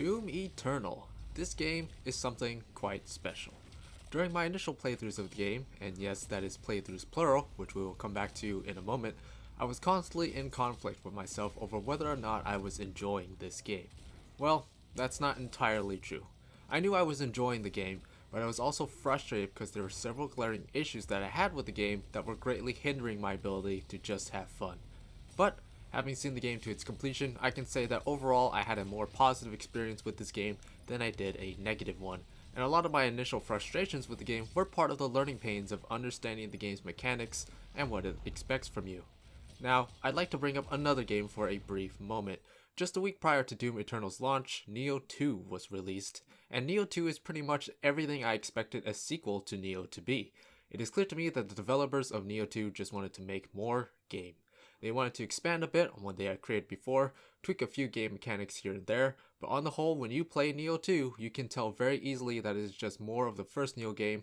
Doom Eternal. This game is something quite special. During my initial playthroughs of the game, and yes, that is playthroughs plural, which we will come back to in a moment, I was constantly in conflict with myself over whether or not I was enjoying this game. Well, that's not entirely true. I knew I was enjoying the game, but I was also frustrated because there were several glaring issues that I had with the game that were greatly hindering my ability to just have fun. But having seen the game to its completion, I can say that overall I had a more positive experience with this game than I did a negative one, and a lot of my initial frustrations with the game were part of the learning pains of understanding the game's mechanics and what it expects from you. Now, I'd like to bring up another game for a brief moment. Just a week prior to Doom Eternal's launch, Nioh 2 was released, and Nioh 2 is pretty much everything I expected a sequel to Nioh to be. It is clear to me that the developers of Nioh 2 just wanted to make more game. They wanted to expand a bit on what they had created before, tweak a few game mechanics here and there, but on the whole, when you play Nioh 2, you can tell very easily that it is just more of the first Nioh game,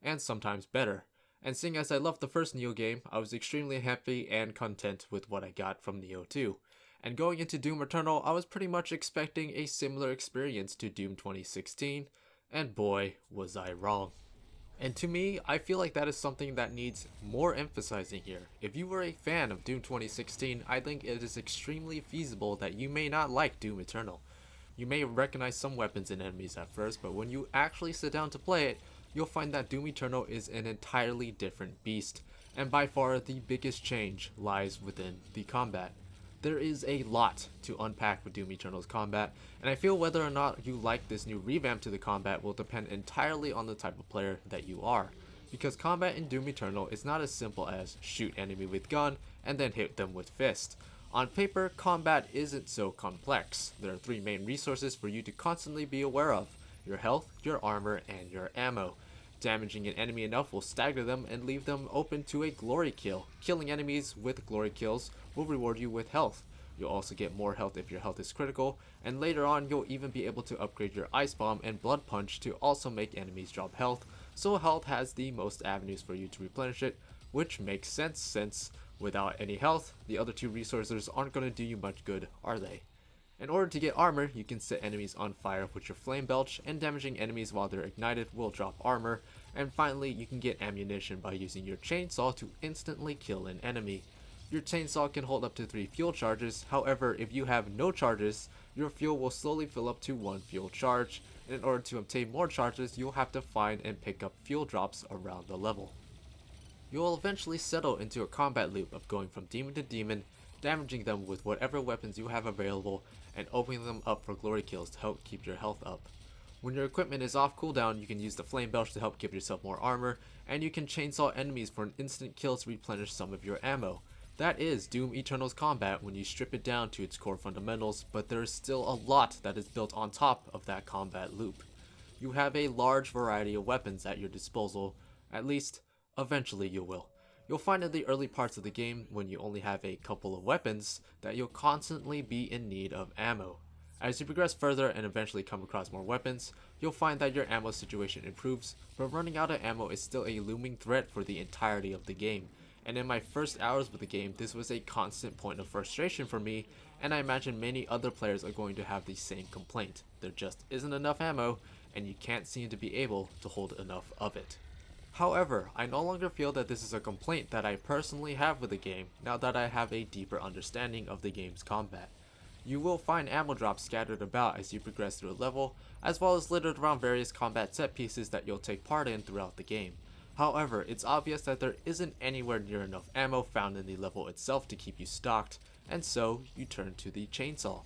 and sometimes better. And seeing as I loved the first Nioh game, I was extremely happy and content with what I got from Nioh 2. And going into Doom Eternal, I was pretty much expecting a similar experience to Doom 2016, and boy, was I wrong. And to me, I feel like that is something that needs more emphasizing here. If you were a fan of Doom 2016, I think it is extremely feasible that you may not like Doom Eternal. You may recognize some weapons and enemies at first, but when you actually sit down to play it, you'll find that Doom Eternal is an entirely different beast, and by far the biggest change lies within the combat. There is a lot to unpack with Doom Eternal's combat, and I feel whether or not you like this new revamp to the combat will depend entirely on the type of player that you are. Because combat in Doom Eternal is not as simple as shoot enemy with gun and then hit them with fist. On paper, combat isn't so complex. There are three main resources for you to constantly be aware of: your health, your armor, and your ammo. Damaging an enemy enough will stagger them and leave them open to a glory kill. Killing enemies with glory kills will reward you with health. You'll also get more health if your health is critical, and later on you'll even be able to upgrade your ice bomb and blood punch to also make enemies drop health, so health has the most avenues for you to replenish it, which makes sense since without any health, the other two resources aren't going to do you much good, are they? In order to get armor, you can set enemies on fire with your flame belch, and damaging enemies while they're ignited will drop armor. And finally, you can get ammunition by using your chainsaw to instantly kill an enemy. Your chainsaw can hold up to 3 fuel charges, however, if you have no charges, your fuel will slowly fill up to 1 fuel charge, and in order to obtain more charges, you'll have to find and pick up fuel drops around the level. You will eventually settle into a combat loop of going from demon to demon, damaging them with whatever weapons you have available, and opening them up for glory kills to help keep your health up. When your equipment is off cooldown, you can use the flame belch to help give yourself more armor, and you can chainsaw enemies for an instant kill to replenish some of your ammo. That is Doom Eternal's combat when you strip it down to its core fundamentals, but there is still a lot that is built on top of that combat loop. You have a large variety of weapons at your disposal, at least eventually you will. You'll find in the early parts of the game, when you only have a couple of weapons, that you'll constantly be in need of ammo. As you progress further and eventually come across more weapons, you'll find that your ammo situation improves, but running out of ammo is still a looming threat for the entirety of the game. And in my first hours with the game, this was a constant point of frustration for me, and I imagine many other players are going to have the same complaint. There just isn't enough ammo, and you can't seem to be able to hold enough of it. However, I no longer feel that this is a complaint that I personally have with the game now that I have a deeper understanding of the game's combat. You will find ammo drops scattered about as you progress through a level, as well as littered around various combat set pieces that you'll take part in throughout the game. However, it's obvious that there isn't anywhere near enough ammo found in the level itself to keep you stocked, and so you turn to the chainsaw.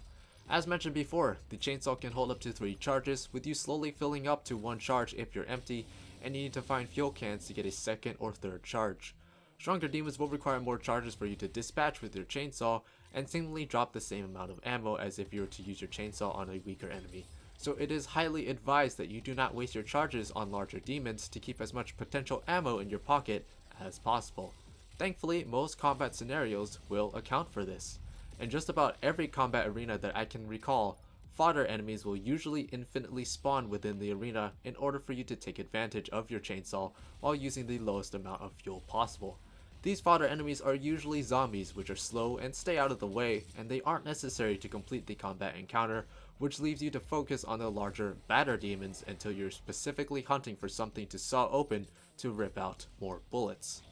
As mentioned before, the chainsaw can hold up to 3 charges, with you slowly filling up to 1 charge if you're empty, and you need to find fuel cans to get a second or third charge. Stronger demons will require more charges for you to dispatch with your chainsaw, and seemingly drop the same amount of ammo as if you were to use your chainsaw on a weaker enemy. So it is highly advised that you do not waste your charges on larger demons to keep as much potential ammo in your pocket as possible. Thankfully, most combat scenarios will account for this. In just about every combat arena that I can recall, fodder enemies will usually infinitely spawn within the arena in order for you to take advantage of your chainsaw while using the lowest amount of fuel possible. These fodder enemies are usually zombies, which are slow and stay out of the way, and they aren't necessary to complete the combat encounter, which leaves you to focus on the larger, badder demons until you're specifically hunting for something to saw open to rip out more bullets.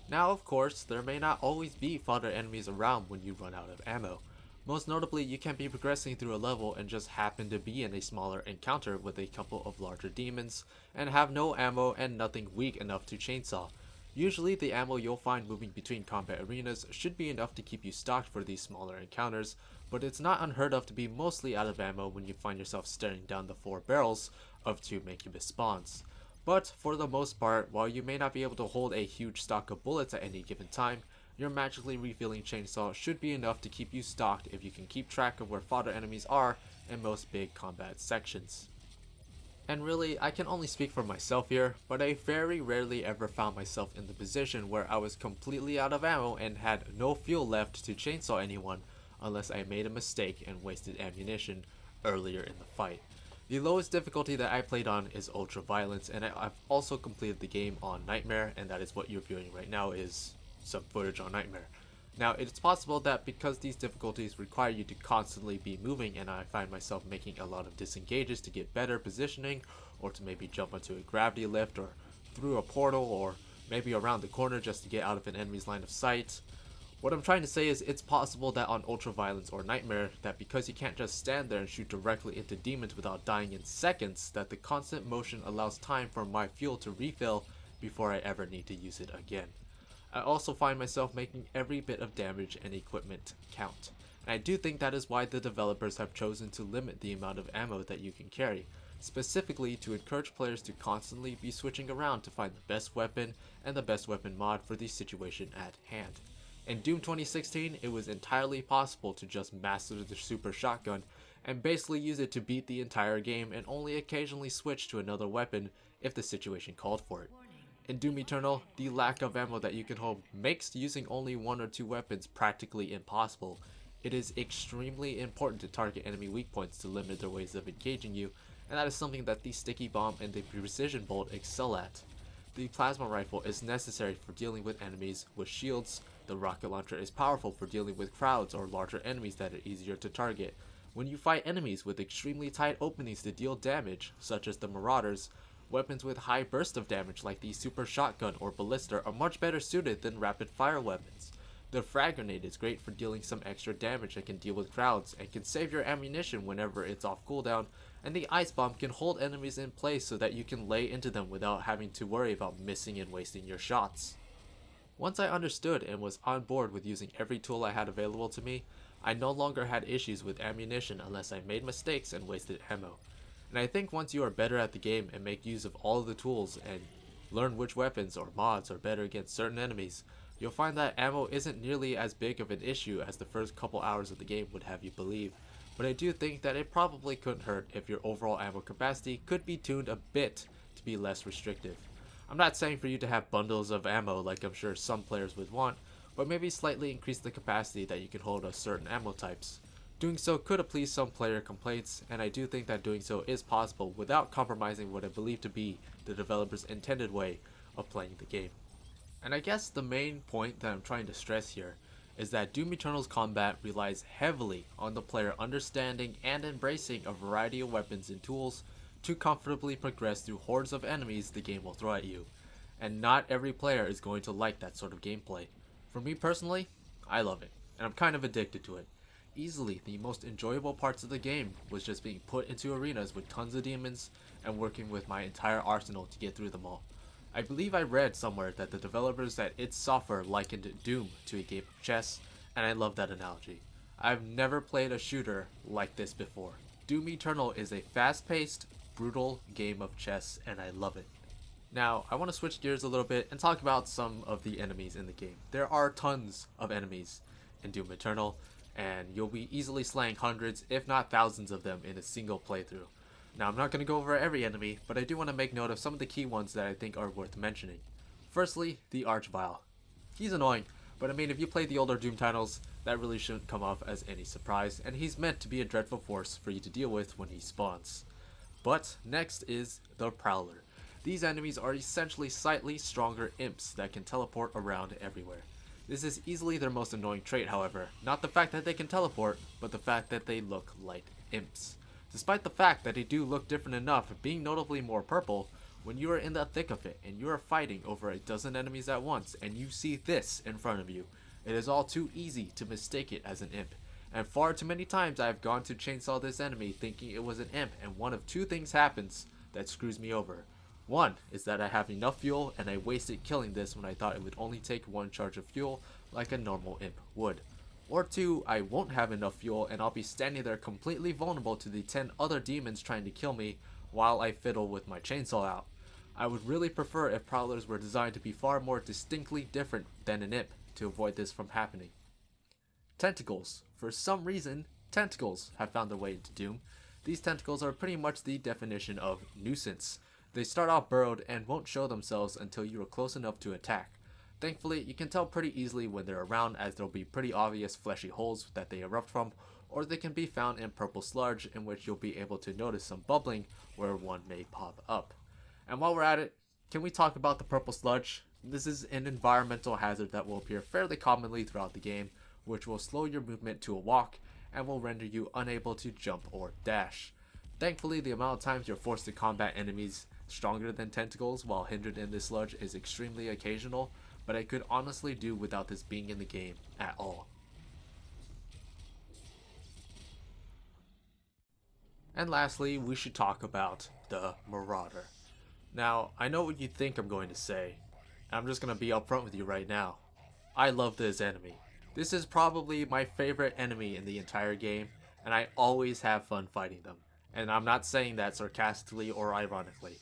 Now, of course, there may not always be fodder enemies around when you run out of ammo. Most notably, you can be progressing through a level and just happen to be in a smaller encounter with a couple of larger demons, and have no ammo and nothing weak enough to chainsaw. Usually, the ammo you'll find moving between combat arenas should be enough to keep you stocked for these smaller encounters, but it's not unheard of to be mostly out of ammo when you find yourself staring down the 4 barrels of 2 incubus spawns. But for the most part, while you may not be able to hold a huge stock of bullets at any given time, your magically refilling chainsaw should be enough to keep you stocked if you can keep track of where fodder enemies are in most big combat sections. And really, I can only speak for myself here, but I very rarely ever found myself in the position where I was completely out of ammo and had no fuel left to chainsaw anyone unless I made a mistake and wasted ammunition earlier in the fight. The lowest difficulty that I played on is Ultra Violence, and I've also completed the game on Nightmare, and that is what you're viewing right now is some footage on Nightmare. Now, it's possible that because these difficulties require you to constantly be moving, and I find myself making a lot of disengages to get better positioning, or to maybe jump onto a gravity lift, or through a portal, or maybe around the corner just to get out of an enemy's line of sight. What I'm trying to say is it's possible that on Ultra Violence or Nightmare, that because you can't just stand there and shoot directly into demons without dying in seconds, that the constant motion allows time for my fuel to refill before I ever need to use it again. I also find myself making every bit of damage and equipment count, and I do think that is why the developers have chosen to limit the amount of ammo that you can carry, specifically to encourage players to constantly be switching around to find the best weapon and the best weapon mod for the situation at hand. In Doom 2016, it was entirely possible to just master the super shotgun and basically use it to beat the entire game and only occasionally switch to another weapon if the situation called for it. In Doom Eternal, the lack of ammo that you can hold makes using only 1 or 2 weapons practically impossible. It is extremely important to target enemy weak points to limit their ways of engaging you, and that is something that the Sticky Bomb and the Precision Bolt excel at. The Plasma Rifle is necessary for dealing with enemies with shields. The Rocket Launcher is powerful for dealing with crowds or larger enemies that are easier to target. When you fight enemies with extremely tight openings to deal damage, such as the Marauders, weapons with high burst of damage like the Super Shotgun or Ballista are much better suited than rapid fire weapons. The Frag Grenade is great for dealing some extra damage and can deal with crowds, and can save your ammunition whenever it's off cooldown, and the Ice Bomb can hold enemies in place so that you can lay into them without having to worry about missing and wasting your shots. Once I understood and was on board with using every tool I had available to me, I no longer had issues with ammunition unless I made mistakes and wasted ammo. And I think once you are better at the game and make use of all of the tools and learn which weapons or mods are better against certain enemies, you'll find that ammo isn't nearly as big of an issue as the first couple hours of the game would have you believe. But I do think that it probably couldn't hurt if your overall ammo capacity could be tuned a bit to be less restrictive. I'm not saying for you to have bundles of ammo like I'm sure some players would want, but maybe slightly increase the capacity that you can hold of certain ammo types. Doing so could appease some player complaints, and I do think that doing so is possible without compromising what I believe to be the developer's intended way of playing the game. And I guess the main point that I'm trying to stress here is that Doom Eternal's combat relies heavily on the player understanding and embracing a variety of weapons and tools to comfortably progress through hordes of enemies the game will throw at you. And not every player is going to like that sort of gameplay. For me personally, I love it, and I'm kind of addicted to it. Easily the most enjoyable parts of the game was just being put into arenas with tons of demons and working with my entire arsenal to get through them all. I believe I read somewhere that the developers at id Software likened Doom to a game of chess, and I love that analogy. I've never played a shooter like this before. Doom Eternal is a fast-paced, brutal game of chess, and I love it. Now, I want to switch gears a little bit and talk about some of the enemies in the game. There are tons of enemies in Doom Eternal, and you'll be easily slaying hundreds, if not thousands of them in a single playthrough. Now, I'm not going to go over every enemy, but I do want to make note of some of the key ones that I think are worth mentioning. Firstly, the Archvile. He's annoying, but I mean, if you played the older Doom titles, that really shouldn't come off as any surprise, and he's meant to be a dreadful force for you to deal with when he spawns. But next is the Prowler. These enemies are essentially slightly stronger imps that can teleport around everywhere. This is easily their most annoying trait, however, not the fact that they can teleport, but the fact that they look like imps. Despite the fact that they do look different enough, being notably more purple, when you are in the thick of it and you are fighting over a dozen enemies at once and you see this in front of you, it is all too easy to mistake it as an imp. And far too many times I have gone to chainsaw this enemy thinking it was an imp, and one of two things happens that screws me over. One is that I have enough fuel and I wasted killing this when I thought it would only take one charge of fuel like a normal imp would. Or two, I won't have enough fuel and I'll be standing there completely vulnerable to the 10 other demons trying to kill me while I fiddle with my chainsaw out. I would really prefer if Prowlers were designed to be far more distinctly different than an imp to avoid this from happening. Tentacles. For some reason, tentacles have found their way into Doom. These tentacles are pretty much the definition of nuisance. They start off burrowed and won't show themselves until you are close enough to attack. Thankfully, you can tell pretty easily when they're around, as there'll be pretty obvious fleshy holes that they erupt from, or they can be found in purple sludge, in which you'll be able to notice some bubbling where one may pop up. And while we're at it, can we talk about the purple sludge? This is an environmental hazard that will appear fairly commonly throughout the game, which will slow your movement to a walk and will render you unable to jump or dash. Thankfully, the amount of times you're forced to combat enemies stronger than tentacles while hindered in this sludge is extremely occasional, but I could honestly do without this being in the game at all. And lastly, we should talk about the Marauder. Now, I know what you think I'm going to say. I'm just going to be upfront with you right now. I love this enemy. This is probably my favorite enemy in the entire game, and I always have fun fighting them. And I'm not saying that sarcastically or ironically.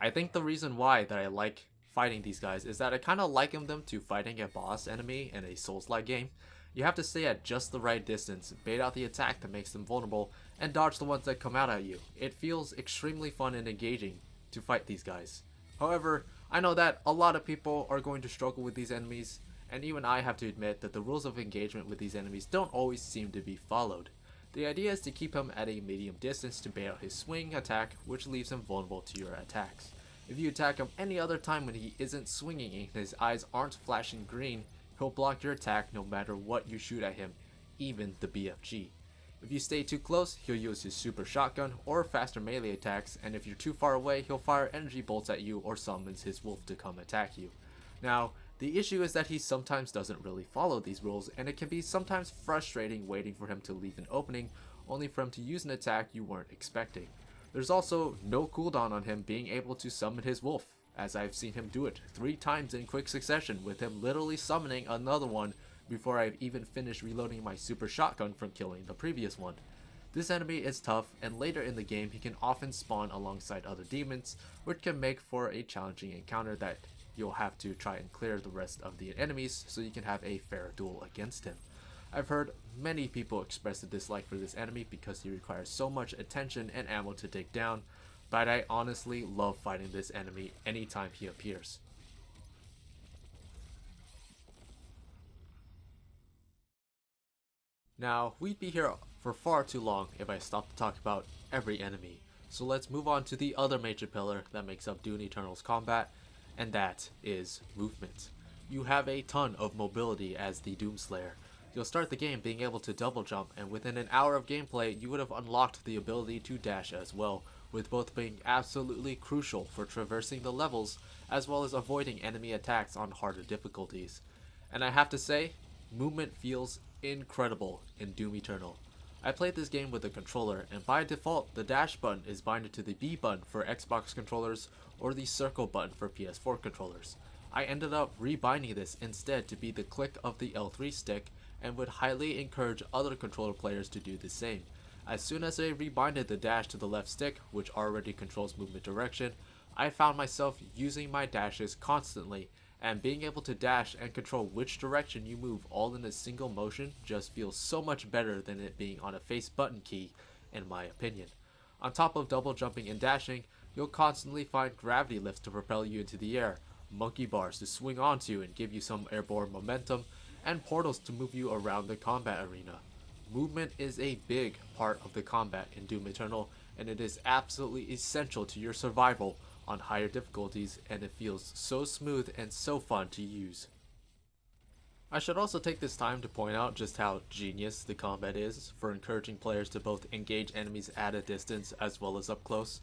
I think the reason why that I like fighting these guys is that I kind of liken them to fighting a boss enemy in a Souls-like game. You have to stay at just the right distance, bait out the attack that makes them vulnerable, and dodge the ones that come out at you. It feels extremely fun and engaging to fight these guys. However, I know that a lot of people are going to struggle with these enemies, and even I have to admit that the rules of engagement with these enemies don't always seem to be followed. The idea is to keep him at a medium distance to bait out his swing attack, which leaves him vulnerable to your attacks. If you attack him any other time when he isn't swinging and his eyes aren't flashing green, he'll block your attack no matter what you shoot at him, even the BFG. If you stay too close, he'll use his super shotgun or faster melee attacks, and if you're too far away, he'll fire energy bolts at you or summons his wolf to come attack you. Now, the issue is that he sometimes doesn't really follow these rules, and it can be sometimes frustrating waiting for him to leave an opening, only for him to use an attack you weren't expecting. There's also no cooldown on him being able to summon his wolf, as I've seen him do it 3 times in quick succession, with him literally summoning another one before I've even finished reloading my super shotgun from killing the previous one. This enemy is tough, and later in the game he can often spawn alongside other demons, which can make for a challenging encounter that you'll have to try and clear the rest of the enemies so you can have a fair duel against him. I've heard many people express a dislike for this enemy because he requires so much attention and ammo to take down, but I honestly love fighting this enemy anytime he appears. Now, we'd be here for far too long if I stopped to talk about every enemy, so let's move on to the other major pillar that makes up Doom Eternal's combat, and that is movement. You have a ton of mobility as the Doomslayer. You'll start the game being able to double jump, and within an hour of gameplay you would have unlocked the ability to dash as well, with both being absolutely crucial for traversing the levels as well as avoiding enemy attacks on harder difficulties. And I have to say, movement feels incredible in Doom Eternal. I played this game with a controller, and by default the dash button is binded to the B button for Xbox controllers or the circle button for PS4 controllers. I ended up rebinding this instead to be the click of the L3 stick, and would highly encourage other controller players to do the same. As soon as I rebinded the dash to the left stick, which already controls movement direction, I found myself using my dashes constantly, and being able to dash and control which direction you move all in a single motion just feels so much better than it being on a face button key, in my opinion. On top of double jumping and dashing, you'll constantly find gravity lifts to propel you into the air, monkey bars to swing onto and give you some airborne momentum, and portals to move you around the combat arena. Movement is a big part of the combat in Doom Eternal, and it is absolutely essential to your survival on higher difficulties, and it feels so smooth and so fun to use. I should also take this time to point out just how genius the combat is for encouraging players to both engage enemies at a distance as well as up close.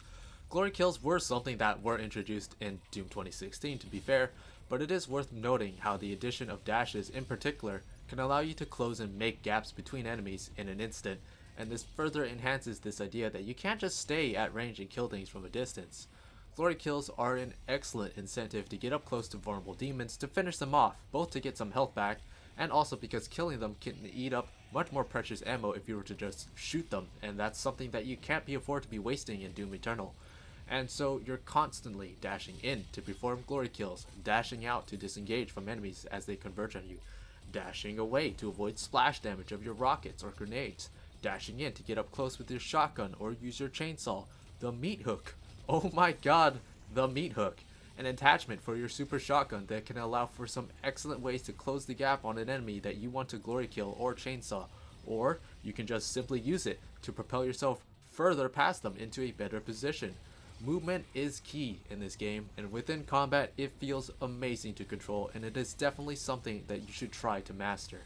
Glory kills were something that were introduced in Doom 2016 to be fair, but it is worth noting how the addition of dashes in particular can allow you to close and make gaps between enemies in an instant, and this further enhances this idea that you can't just stay at range and kill things from a distance. Glory kills are an excellent incentive to get up close to vulnerable demons to finish them off, both to get some health back, and also because killing them can eat up much more precious ammo if you were to just shoot them, and that's something that you can't be afford to be wasting in Doom Eternal. And so you're constantly dashing in to perform glory kills, dashing out to disengage from enemies as they converge on you, dashing away to avoid splash damage of your rockets or grenades, dashing in to get up close with your shotgun or use your chainsaw, the meat hook. Oh my god, the meat hook. An attachment for your super shotgun that can allow for some excellent ways to close the gap on an enemy that you want to glory kill or chainsaw, or you can just simply use it to propel yourself further past them into a better position. Movement is key in this game, and within combat it feels amazing to control, and it is definitely something that you should try to master.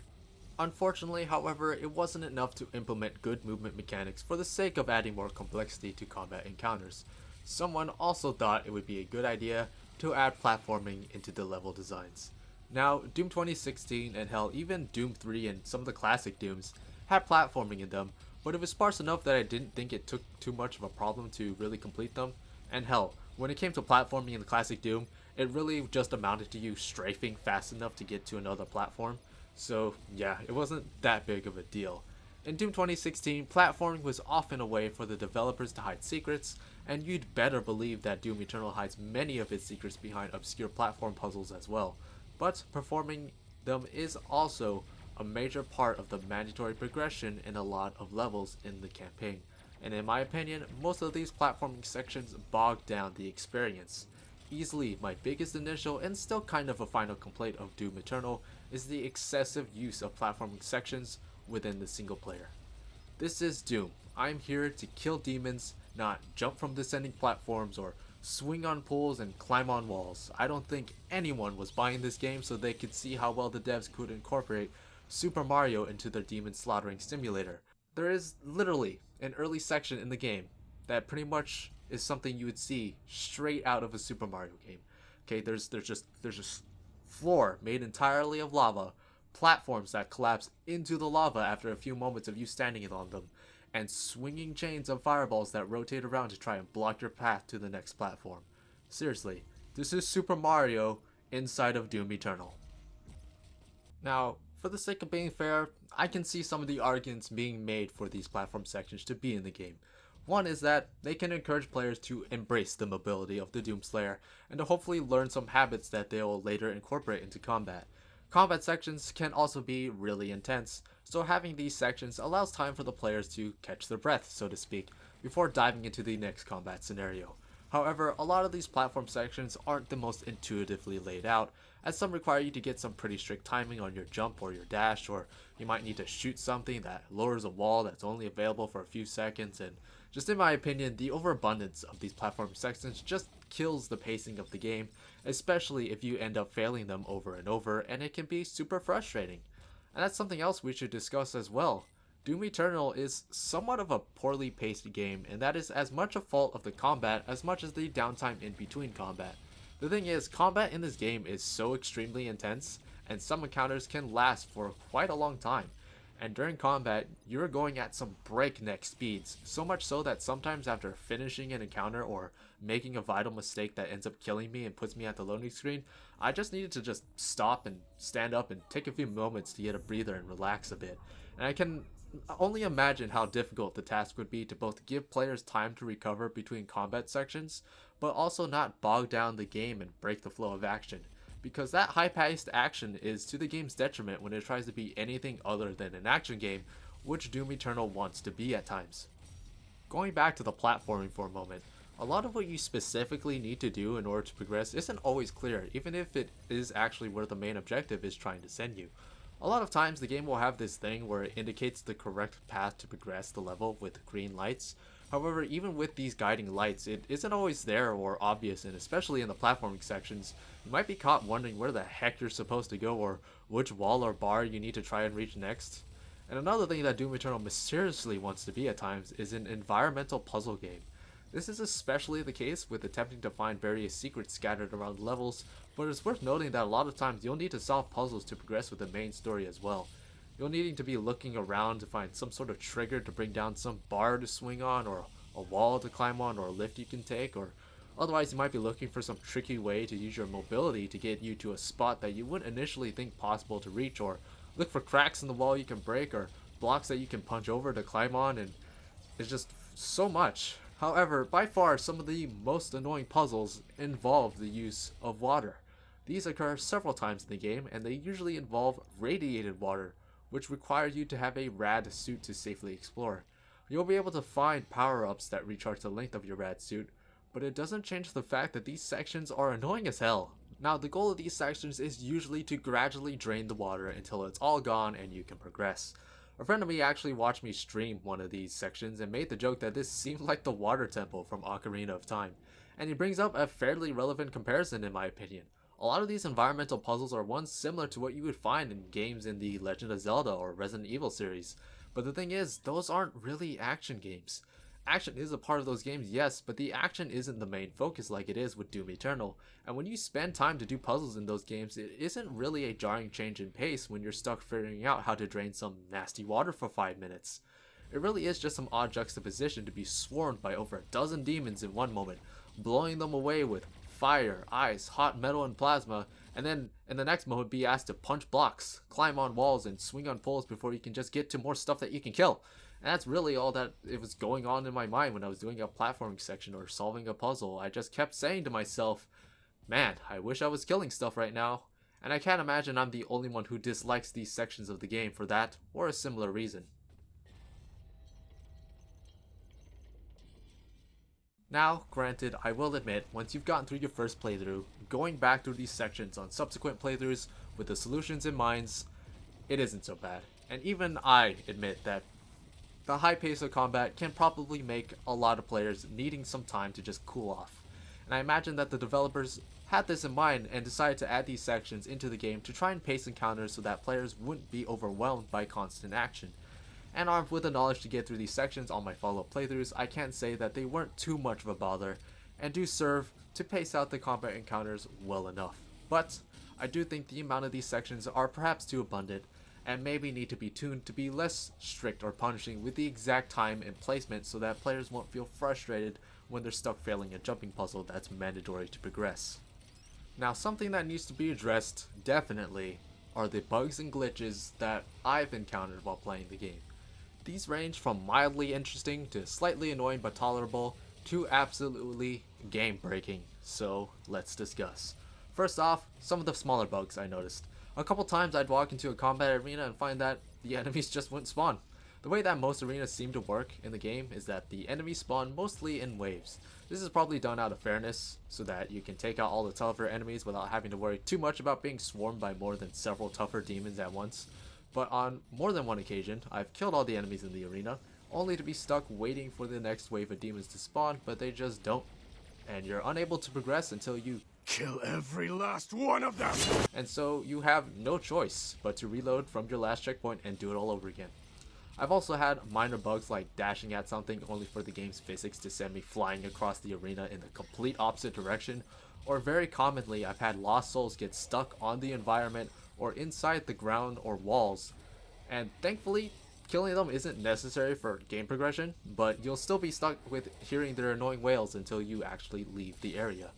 Unfortunately, however, it wasn't enough to implement good movement mechanics for the sake of adding more complexity to combat encounters. Someone also thought it would be a good idea to add platforming into the level designs. Now, Doom 2016 and hell, even Doom 3 and some of the classic Dooms had platforming in them, but it was sparse enough that I didn't think it took too much of a problem to really complete them. And hell, when it came to platforming in the classic Doom, it really just amounted to you strafing fast enough to get to another platform. So yeah, it wasn't that big of a deal. In Doom 2016, platforming was often a way for the developers to hide secrets, and you'd better believe that Doom Eternal hides many of its secrets behind obscure platform puzzles as well. But performing them is also a major part of the mandatory progression in a lot of levels in the campaign, and in my opinion, most of these platforming sections bog down the experience. Easily my biggest initial and still kind of a final complaint of Doom Eternal is the excessive use of platforming sections within the single player. This is Doom. I'm here to kill demons, not jump from descending platforms or swing on poles and climb on walls. I don't think anyone was buying this game so they could see how well the devs could incorporate Super Mario into their demon slaughtering simulator. There is literally an early section in the game that pretty much is something you would see straight out of a Super Mario game. Okay, there's just floor made entirely of lava, platforms that collapse into the lava after a few moments of you standing on them, and swinging chains of fireballs that rotate around to try and block your path to the next platform. Seriously, this is Super Mario inside of Doom Eternal. Now, for the sake of being fair, I can see some of the arguments being made for these platform sections to be in the game. One is that they can encourage players to embrace the mobility of the Doomslayer and to hopefully learn some habits that they will later incorporate into combat. Combat sections can also be really intense, so having these sections allows time for the players to catch their breath, so to speak, before diving into the next combat scenario. However, a lot of these platform sections aren't the most intuitively laid out, as some require you to get some pretty strict timing on your jump or your dash, or you might need to shoot something that lowers a wall that's only available for a few seconds, and just in my opinion, the overabundance of these platform sections just kills the pacing of the game, especially if you end up failing them over and over, and it can be super frustrating. And that's something else we should discuss as well. Doom Eternal is somewhat of a poorly paced game, and that is as much a fault of the combat as much as the downtime in between combat. The thing is, combat in this game is so extremely intense, and some encounters can last for quite a long time. And during combat, you're going at some breakneck speeds, so much so that sometimes after finishing an encounter or making a vital mistake that ends up killing me and puts me at the loading screen, I just needed to just stop and stand up and take a few moments to get a breather and relax a bit. And I can only imagine how difficult the task would be to both give players time to recover between combat sections, but also not bog down the game and break the flow of action. Because that high-paced action is to the game's detriment when it tries to be anything other than an action game, which Doom Eternal wants to be at times. Going back to the platforming for a moment, a lot of what you specifically need to do in order to progress isn't always clear, even if it is actually where the main objective is trying to send you. A lot of times the game will have this thing where it indicates the correct path to progress the level with green lights, However, even with these guiding lights, it isn't always there or obvious, and especially in the platforming sections, you might be caught wondering where the heck you're supposed to go or which wall or bar you need to try and reach next. And another thing that Doom Eternal mysteriously wants to be at times is an environmental puzzle game. This is especially the case with attempting to find various secrets scattered around levels, but it's worth noting that a lot of times you'll need to solve puzzles to progress with the main story as well. You'll needing to be looking around to find some sort of trigger to bring down some bar to swing on, or a wall to climb on, or a lift you can take, or otherwise you might be looking for some tricky way to use your mobility to get you to a spot that you wouldn't initially think possible to reach, or look for cracks in the wall you can break, or blocks that you can punch over to climb on, and it's just so much. However, by far some of the most annoying puzzles involve the use of water. These occur several times in the game, and they usually involve radiated water, which requires you to have a rad suit to safely explore. You'll be able to find power-ups that recharge the length of your rad suit, but it doesn't change the fact that these sections are annoying as hell. Now, the goal of these sections is usually to gradually drain the water until it's all gone and you can progress. A friend of me actually watched me stream one of these sections and made the joke that this seemed like the water temple from Ocarina of Time, and he brings up a fairly relevant comparison in my opinion. A lot of these environmental puzzles are ones similar to what you would find in games in the Legend of Zelda or Resident Evil series, but the thing is, those aren't really action games. Action is a part of those games, yes, but the action isn't the main focus like it is with Doom Eternal, and when you spend time to do puzzles in those games, it isn't really a jarring change in pace when you're stuck figuring out how to drain some nasty water for 5 minutes. It really is just some odd juxtaposition to be swarmed by over a dozen demons in one moment, blowing them away with fire, ice, hot metal, and plasma, and then in the next moment be asked to punch blocks, climb on walls, and swing on poles before you can just get to more stuff that you can kill. And that's really all that it was going on in my mind when I was doing a platforming section or solving a puzzle. I just kept saying to myself, man, I wish I was killing stuff right now. And I can't imagine I'm the only one who dislikes these sections of the game for that or a similar reason. Now, granted, I will admit, once you've gotten through your first playthrough, going back through these sections on subsequent playthroughs with the solutions in mind, it isn't so bad. And even I admit that the high pace of combat can probably make a lot of players needing some time to just cool off. And I imagine that the developers had this in mind and decided to add these sections into the game to try and pace encounters so that players wouldn't be overwhelmed by constant action. And armed with the knowledge to get through these sections on my follow-up playthroughs, I can't say that they weren't too much of a bother, and do serve to pace out the combat encounters well enough. But I do think the amount of these sections are perhaps too abundant, and maybe need to be tuned to be less strict or punishing with the exact time and placement so that players won't feel frustrated when they're stuck failing a jumping puzzle that's mandatory to progress. Now, something that needs to be addressed, definitely, are the bugs and glitches that I've encountered while playing the game. These range from mildly interesting to slightly annoying but tolerable to absolutely game-breaking, so let's discuss. First off, some of the smaller bugs I noticed. A couple times I'd walk into a combat arena and find that the enemies just wouldn't spawn. The way that most arenas seem to work in the game is that the enemies spawn mostly in waves. This is probably done out of fairness, so that you can take out all the tougher enemies without having to worry too much about being swarmed by more than several tougher demons at once. But on more than one occasion, I've killed all the enemies in the arena, only to be stuck waiting for the next wave of demons to spawn, but they just don't. And you're unable to progress until you kill every last one of them! And so you have no choice but to reload from your last checkpoint and do it all over again. I've also had minor bugs like dashing at something only for the game's physics to send me flying across the arena in the complete opposite direction, or very commonly I've had lost souls get stuck on the environment or inside the ground or walls, and thankfully killing them isn't necessary for game progression, but you'll still be stuck with hearing their annoying wails until you actually leave the area.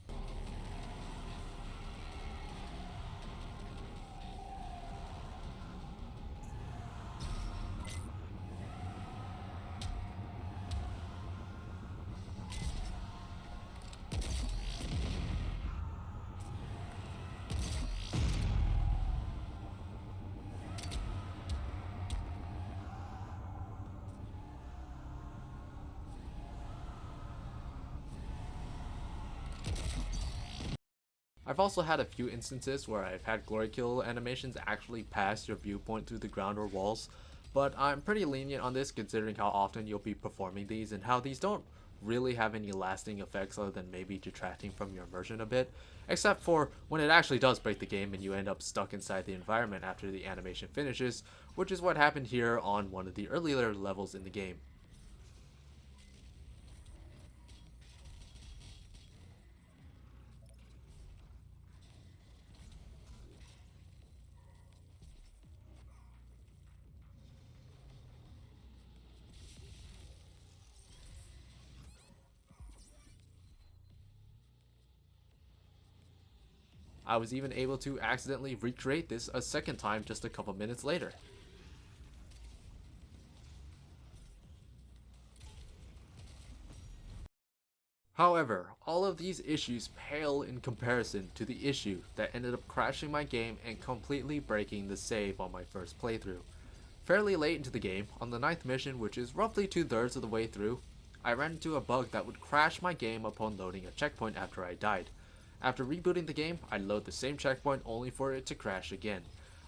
I've also had a few instances where I've had glory kill animations actually pass your viewpoint through the ground or walls, but I'm pretty lenient on this considering how often you'll be performing these and how these don't really have any lasting effects other than maybe detracting from your immersion a bit, except for when it actually does break the game and you end up stuck inside the environment after the animation finishes, which is what happened here on one of the earlier levels in the game. I was even able to accidentally recreate this a second time just a couple minutes later. However, all of these issues pale in comparison to the issue that ended up crashing my game and completely breaking the save on my first playthrough. Fairly late into the game, on the 9th mission, which is roughly 2/3 of the way through, I ran into a bug that would crash my game upon loading a checkpoint after I died. After rebooting the game, I'd load the same checkpoint only for it to crash again.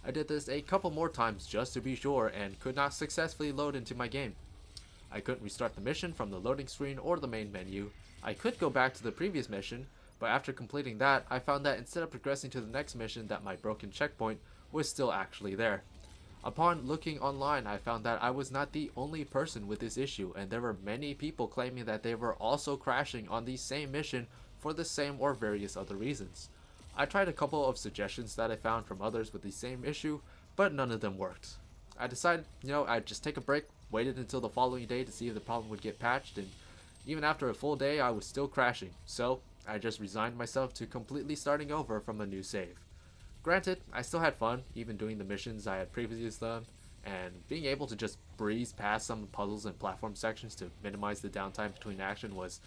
I did this a couple more times just to be sure and could not successfully load into my game. I couldn't restart the mission from the loading screen or the main menu. I could go back to the previous mission, but after completing that, I found that instead of progressing to the next mission that my broken checkpoint was still actually there. Upon looking online, I found that I was not the only person with this issue, and there were many people claiming that they were also crashing on the same mission for the same or various other reasons. I tried a couple of suggestions that I found from others with the same issue, but none of them worked. I decided, I'd just take a break, waited until the following day to see if the problem would get patched, and even after a full day I was still crashing, so I just resigned myself to completely starting over from a new save. Granted, I still had fun, even doing the missions I had previously done, and being able to just breeze past some puzzles and platform sections to minimize the downtime between action was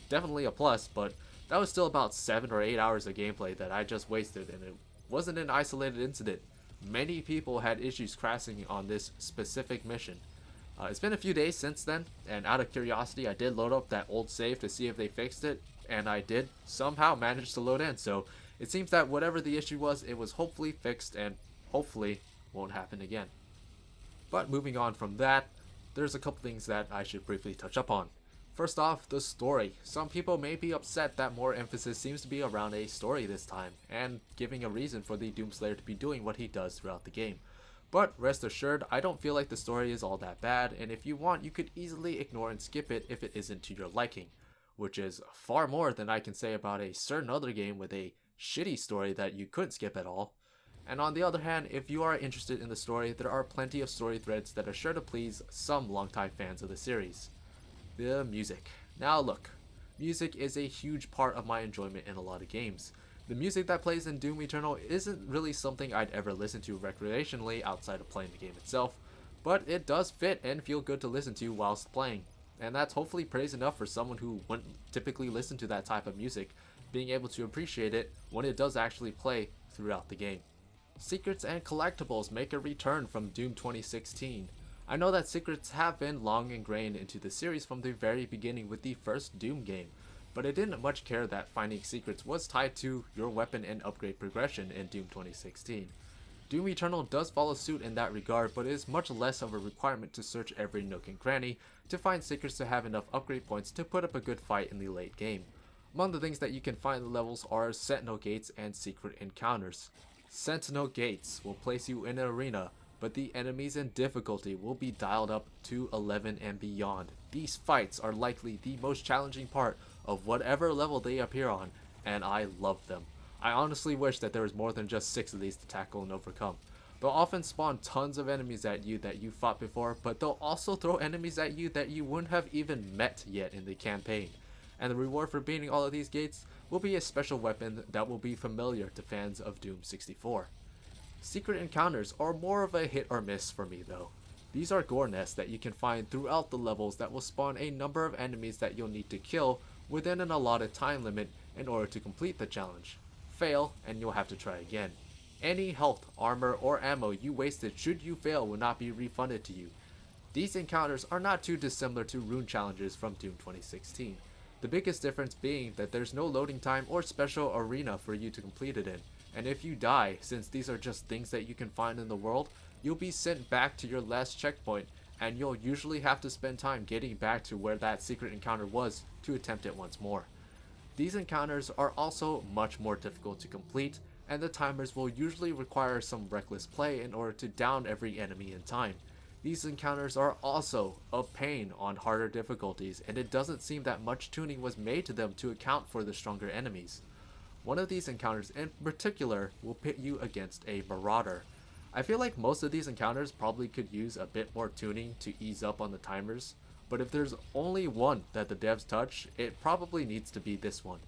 definitely a plus, but that was still about 7 or 8 hours of gameplay that I just wasted, and it wasn't an isolated incident. Many people had issues crashing on this specific mission. It's been a few days since then, and out of curiosity I did load up that old save to see if they fixed it, and I did somehow manage to load in, so it seems that whatever the issue was, it was hopefully fixed and hopefully won't happen again. But moving on from that, there's a couple things that I should briefly touch up on. First off, the story. Some people may be upset that more emphasis seems to be around a story this time, and giving a reason for the Doomslayer to be doing what he does throughout the game. But rest assured, I don't feel like the story is all that bad, and if you want, you could easily ignore and skip it if it isn't to your liking, which is far more than I can say about a certain other game with a shitty story that you couldn't skip at all. And on the other hand, if you are interested in the story, there are plenty of story threads that are sure to please some longtime fans of the series. The music. Now look, music is a huge part of my enjoyment in a lot of games. The music that plays in Doom Eternal isn't really something I'd ever listen to recreationally outside of playing the game itself, but it does fit and feel good to listen to whilst playing, and that's hopefully praise enough for someone who wouldn't typically listen to that type of music, being able to appreciate it when it does actually play throughout the game. Secrets and collectibles make a return from Doom 2016. I know that secrets have been long ingrained into the series from the very beginning with the first Doom game, but I didn't much care that finding secrets was tied to your weapon and upgrade progression in Doom 2016. Doom Eternal does follow suit in that regard, but it is much less of a requirement to search every nook and cranny to find secrets to have enough upgrade points to put up a good fight in the late game. Among the things that you can find in the levels are Sentinel gates and secret encounters. Sentinel gates will place you in an arena, but the enemies and difficulty will be dialed up to 11 and beyond. These fights are likely the most challenging part of whatever level they appear on, and I love them. I honestly wish that there was more than just 6 of these to tackle and overcome. They'll often spawn tons of enemies at you that you fought before, but they'll also throw enemies at you that you wouldn't have even met yet in the campaign. And the reward for beating all of these gates will be a special weapon that will be familiar to fans of Doom 64. Secret encounters are more of a hit or miss for me though. These are gore nests that you can find throughout the levels that will spawn a number of enemies that you'll need to kill within an allotted time limit in order to complete the challenge. Fail and you'll have to try again. Any health, armor, or ammo you wasted should you fail will not be refunded to you. These encounters are not too dissimilar to rune challenges from Doom 2016. The biggest difference being that there's no loading time or special arena for you to complete it in. And if you die, since these are just things that you can find in the world, you'll be sent back to your last checkpoint, and you'll usually have to spend time getting back to where that secret encounter was to attempt it once more. These encounters are also much more difficult to complete, and the timers will usually require some reckless play in order to down every enemy in time. These encounters are also a pain on harder difficulties, and it doesn't seem that much tuning was made to them to account for the stronger enemies. One of these encounters in particular will pit you against a Marauder. I feel like most of these encounters probably could use a bit more tuning to ease up on the timers, but if there's only one that the devs touch, it probably needs to be this one.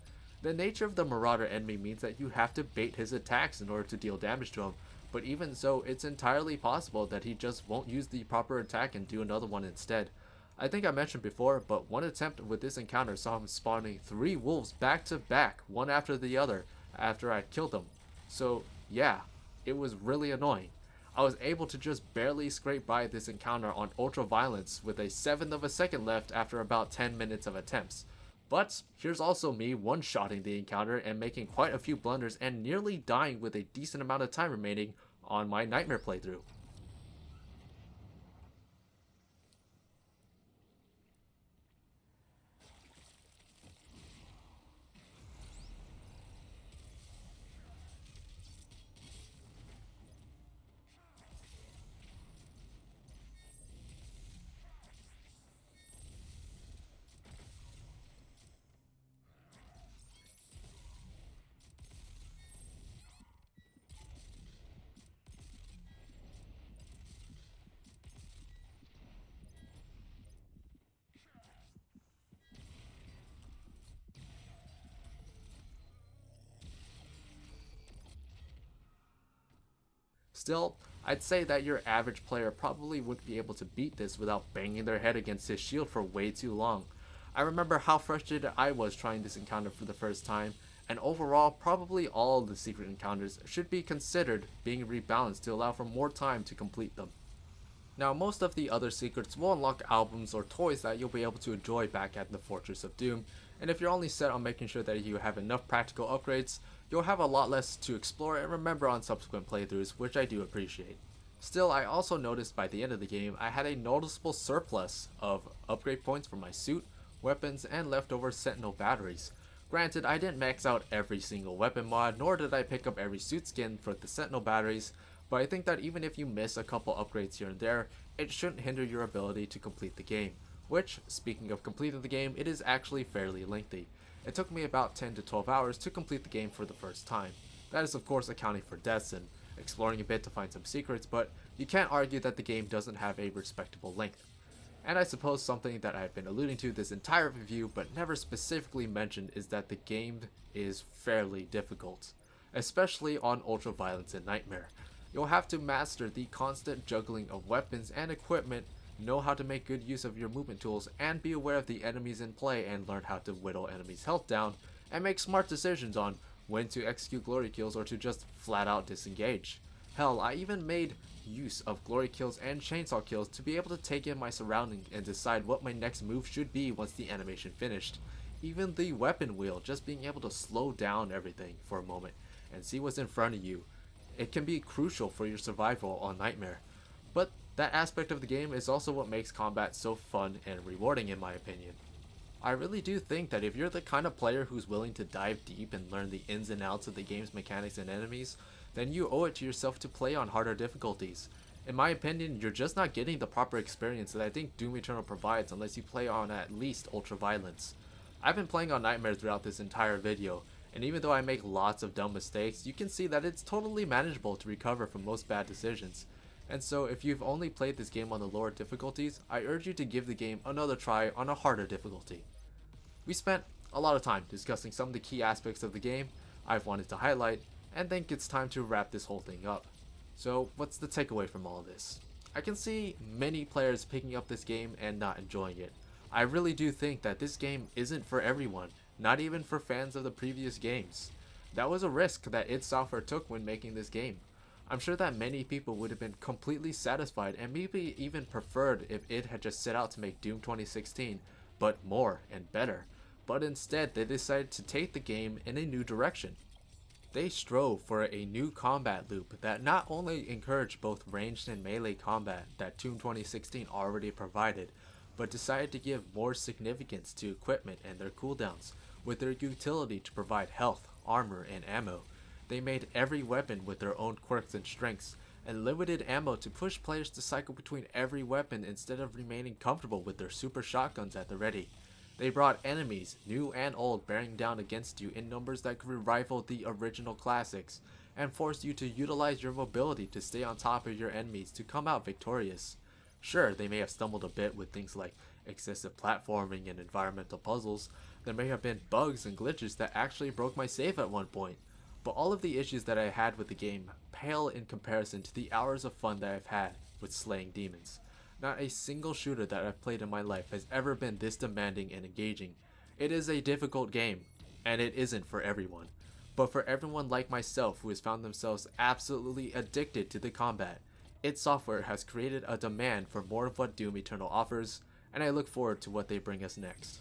The nature of the Marauder enemy means that you have to bait his attacks in order to deal damage to him, but even so, it's entirely possible that he just won't use the proper attack and do another one instead. I think I mentioned before, but one attempt with this encounter saw him spawning 3 wolves back to back, one after the other, after I killed them. So yeah, it was really annoying. I was able to just barely scrape by this encounter on Ultra Violence with a 1/7 of a second left after about 10 minutes of attempts. But here's also me one-shotting the encounter and making quite a few blunders and nearly dying with a decent amount of time remaining on my Nightmare playthrough. Still, I'd say that your average player probably wouldn't be able to beat this without banging their head against his shield for way too long. I remember how frustrated I was trying this encounter for the first time, and overall, probably all of the secret encounters should be considered being rebalanced to allow for more time to complete them. Now, most of the other secrets will unlock albums or toys that you'll be able to enjoy back at the Fortress of Doom, and if you're only set on making sure that you have enough practical upgrades, you'll have a lot less to explore and remember on subsequent playthroughs, which I do appreciate. Still, I also noticed by the end of the game I had a noticeable surplus of upgrade points for my suit, weapons, and leftover Sentinel batteries. Granted, I didn't max out every single weapon mod, nor did I pick up every suit skin for the Sentinel batteries, but I think that even if you miss a couple upgrades here and there, it shouldn't hinder your ability to complete the game. Which, speaking of completing the game, it is actually fairly lengthy. It took me about 10 to 12 hours to complete the game for the first time. That is of course accounting for deaths and exploring a bit to find some secrets, but you can't argue that the game doesn't have a respectable length. And I suppose something that I've been alluding to this entire review but never specifically mentioned is that the game is fairly difficult, especially on Ultra Violence and Nightmare. You'll have to master the constant juggling of weapons and equipment, know how to make good use of your movement tools, and be aware of the enemies in play and learn how to whittle enemies' health down, and make smart decisions on when to execute glory kills or to just flat out disengage. Hell, I even made use of glory kills and chainsaw kills to be able to take in my surroundings and decide what my next move should be once the animation finished. Even the weapon wheel, just being able to slow down everything for a moment and see what's in front of you, it can be crucial for your survival on Nightmare. But that aspect of the game is also what makes combat so fun and rewarding in my opinion. I really do think that if you're the kind of player who's willing to dive deep and learn the ins and outs of the game's mechanics and enemies, then you owe it to yourself to play on harder difficulties. In my opinion, you're just not getting the proper experience that I think Doom Eternal provides unless you play on at least Ultra Violence. I've been playing on Nightmare throughout this entire video, and even though I make lots of dumb mistakes, you can see that it's totally manageable to recover from most bad decisions. And so if you've only played this game on the lower difficulties, I urge you to give the game another try on a harder difficulty. We spent a lot of time discussing some of the key aspects of the game I've wanted to highlight, and think it's time to wrap this whole thing up. So what's the takeaway from all this? I can see many players picking up this game and not enjoying it. I really do think that this game isn't for everyone, not even for fans of the previous games. That was a risk that id Software took when making this game. I'm sure that many people would have been completely satisfied and maybe even preferred if id had just set out to make Doom 2016, but more and better. But instead, they decided to take the game in a new direction. They strove for a new combat loop that not only encouraged both ranged and melee combat that Toon 2016 already provided, but decided to give more significance to equipment and their cooldowns, with their utility to provide health, armor, and ammo. They made every weapon with their own quirks and strengths, and limited ammo to push players to cycle between every weapon instead of remaining comfortable with their super shotguns at the ready. They brought enemies, new and old, bearing down against you in numbers that could rival the original classics, and forced you to utilize your mobility to stay on top of your enemies to come out victorious. Sure, they may have stumbled a bit with things like excessive platforming and environmental puzzles. There may have been bugs and glitches that actually broke my save at one point, but all of the issues that I had with the game pale in comparison to the hours of fun that I've had with slaying demons. Not a single shooter that I've played in my life has ever been this demanding and engaging. It is a difficult game, and it isn't for everyone. But for everyone like myself who has found themselves absolutely addicted to the combat, id Software has created a demand for more of what Doom Eternal offers, and I look forward to what they bring us next.